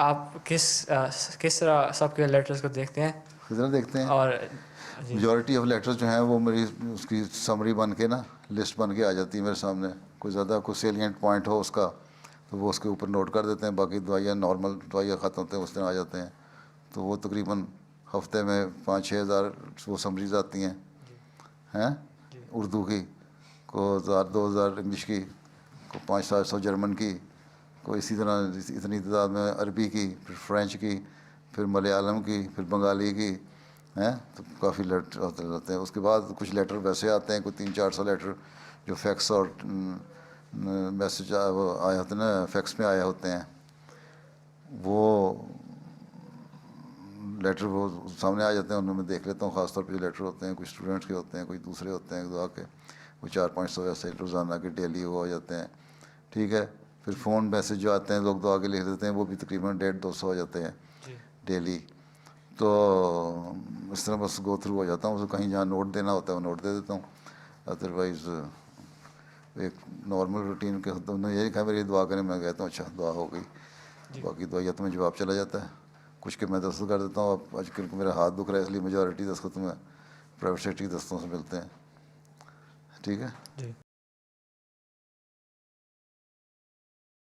آپ کس طرح سب کے لیٹرز کو دیکھتے ہیں؟ کدھر دیکھتے ہیں؟ اور جی میجورٹی آف لیٹرز جو ہیں وہ میری اس کی سمری بن کے نا لسٹ بن کے آ جاتی ہے میرے سامنے. کوئی زیادہ کوئی سیلینٹ پوائنٹ ہو اس کا تو وہ اس کے اوپر نوٹ کر دیتے ہیں. باقی دوائیاں نارمل دوائیاں ختم ہوتے ہیں اس دن آ جاتے ہیں. تو وہ تقریباً ہفتے میں 5-6 ہزار وہ سمریز آتی ہیں جی ہیں جی اردو کی, کو 1000-2000 انگلش کی, کو 500-700 جرمن کی, کوئی اسی طرح اتنی تعداد میں عربی کی, پھر فرینچ کی, پھر ملیالم کی, پھر بنگالی کی ہیں. تو کافی لیٹر آتے رہتے ہیں. اس کے بعد کچھ لیٹر ویسے آتے ہیں, کوئی 300-400 لیٹر جو فیکس اور میسج آئے ہوتے ہیں نا, فیکس میں آئے ہوتے ہیں. وہ لیٹر وہ سامنے آ جاتے ہیں, ان میں دیکھ لیتا ہوں. خاص طور پہ جو لیٹر ہوتے ہیں, کوئی اسٹوڈنٹس کے ہوتے ہیں, کوئی دوسرے ہوتے ہیں دعا کے, کوئی 400-500 ایسے روزانہ کے ڈیلی وہ ہو جاتے ہیں. ٹھیک ہے. پھر فون میسج جو آتے ہیں لوگ دعا کے لکھ دیتے ہیں, وہ بھی تقریباً 150-200 ہو جاتے ہیں جی ڈیلی. تو اس طرح بس گو تھرو ہو جاتا ہوں. کہیں جہاں نوٹ دینا ہوتا ہے وہ نوٹ دے دیتا ہوں. ادروائز ایک نارمل روٹین کے تو نے یہی کہا میری دعا کریں, میں کہتا ہوں اچھا دعا ہو گئی. جی باقی دعائیت میں جواب چلا جاتا ہے. کچھ کے میں دستخط کر دیتا ہوں. اب آج کل میرا ہاتھ دکھ رہا ہے اس لیے میجورٹی دستخط میں پرائیویٹ سیکٹر کی دستوں سے ملتے ہیں. ٹھیک ہے. جی